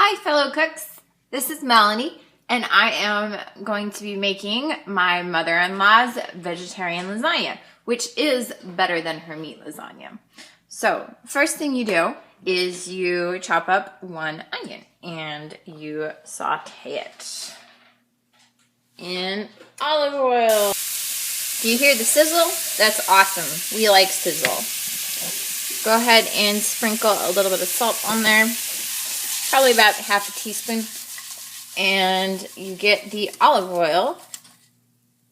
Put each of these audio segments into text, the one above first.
Hi fellow cooks, this is Melanie and I am going to be making my mother-in-law's vegetarian lasagna, which is better than her meat lasagna. So first thing you do is you chop up one onion and you saute it in olive oil. Do you hear the sizzle? That's awesome. We like sizzle. Go ahead and sprinkle a little bit of salt on there. Probably about half a teaspoon, and you get the olive oil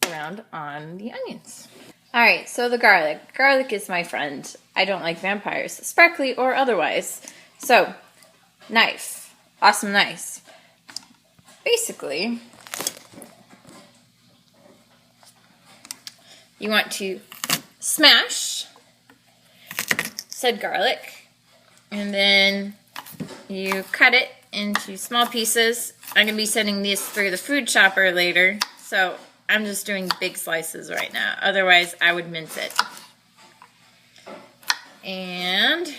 around on the onions. All right, so the garlic. Garlic is my friend. I don't like vampires, sparkly or otherwise. So, knife, awesome knife. Basically, you want to smash said garlic, and then you cut it into small pieces. I'm going to be sending these through the food chopper later, so I'm just doing big slices right now. Otherwise, I would mince it. And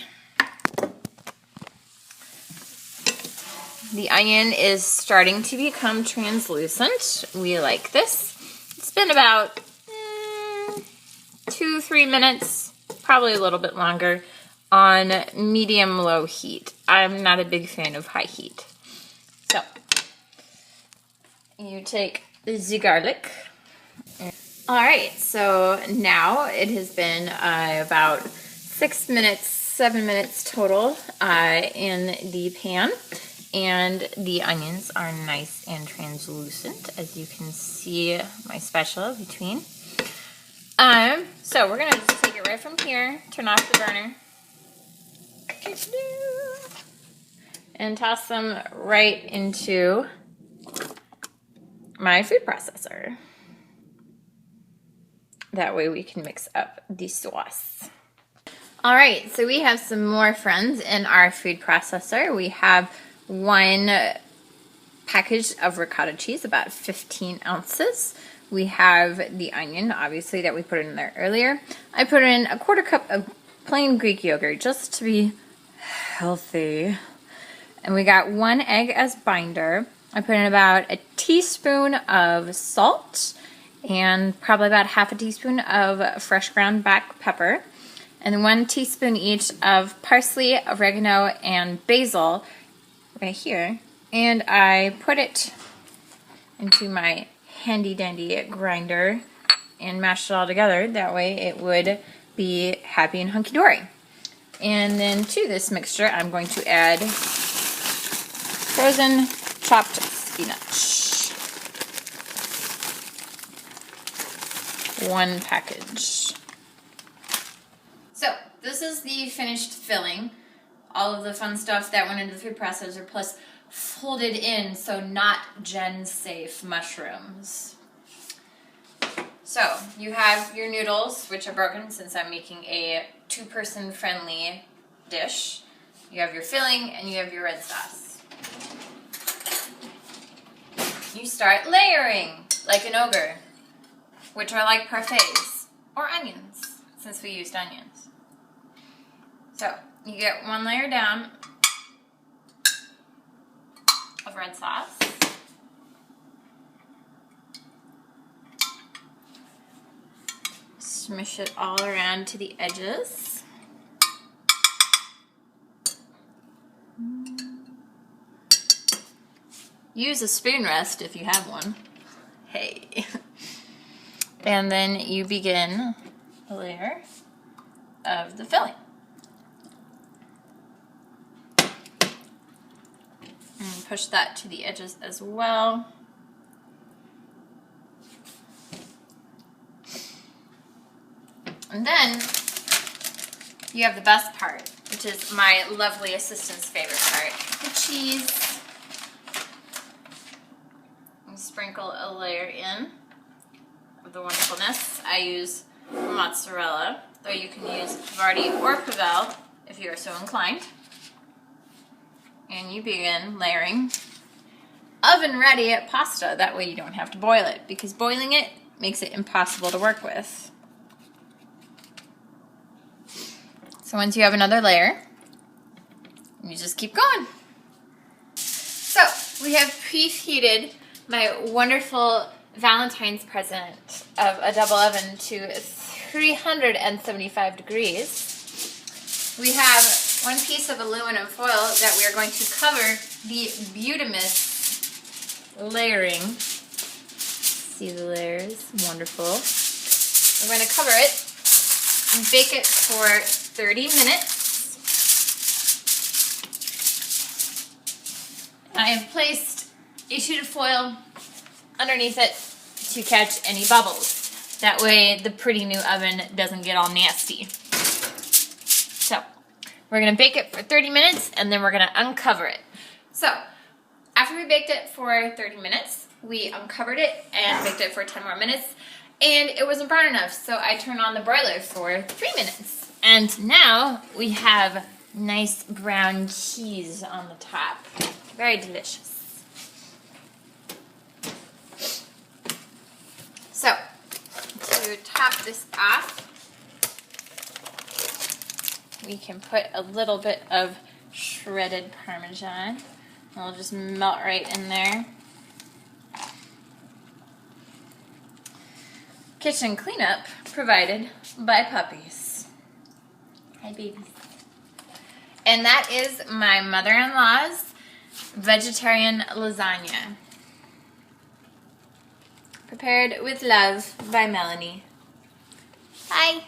the onion is starting to become translucent. We like this. It's been about 2-3 minutes, probably a little bit longer, on medium-low heat. I'm not a big fan of high heat. So, you take the garlic. Alright, so now it has been about 6 minutes, 7 minutes total in the pan. And the onions are nice and translucent, as you can see my spatula between. So we're going to just take it right from here, turn off the burner, and toss them right into my food processor. That way we can mix up the sauce. All right, so we have some more friends in our food processor. We have one package of ricotta cheese, about 15 ounces. We have the onion, obviously, that we put in there earlier. I put in a 1/4 cup of plain Greek yogurt just to be healthy. And we got 1 egg as binder. I put in about a teaspoon of salt and probably about half a teaspoon of fresh ground black pepper. And 1 teaspoon each of parsley, oregano, and basil right here. And I put it into my handy dandy grinder and mashed it all together. That way it would be happy and hunky-dory. And then to this mixture, I'm going to add frozen chopped spinach. 1 package. So this is the finished filling. All of the fun stuff that went into the food processor, plus folded in, so not gen-safe mushrooms. So you have your noodles, which are broken since I'm making a 2-person friendly dish. You have your filling and you have your red sauce. You start layering like an ogre, which are like parfaits or onions, since we used onions. So you get 1 layer down of red sauce. Smush it all around to the edges. Use a spoon rest if you have one. Hey. And then you begin a layer of the filling. And push that to the edges as well. And then you have the best part, which is my lovely assistant's favorite part, the cheese. And sprinkle a layer in of the wonderfulness. I use mozzarella, though you can use Vardi or Pavel if you are so inclined. And you begin layering oven-ready pasta. That way you don't have to boil it, because boiling it makes it impossible to work with. So once you have another layer, you just keep going. We have preheated my wonderful Valentine's present of a double oven to 375 degrees. We have one piece of aluminum foil that we are going to cover the Butamus layering. See the layers? Wonderful. We're going to cover it and bake it for 30 minutes. I have placed a sheet of foil underneath it to catch any bubbles. That way the pretty new oven doesn't get all nasty. So we're going to bake it for 30 minutes and then we're going to uncover it. So after we baked it for 30 minutes, we uncovered it and baked it for 10 more minutes, and it wasn't brown enough, so I turned on the broiler for 3 minutes. And now we have nice brown cheese on the top. Very delicious. So, to top this off, we can put a little bit of shredded Parmesan. It'll just melt right in there. Kitchen cleanup provided by puppies. Hi, babies. And that is my mother-in-law's vegetarian lasagna. Prepared with love by Melanie. Bye.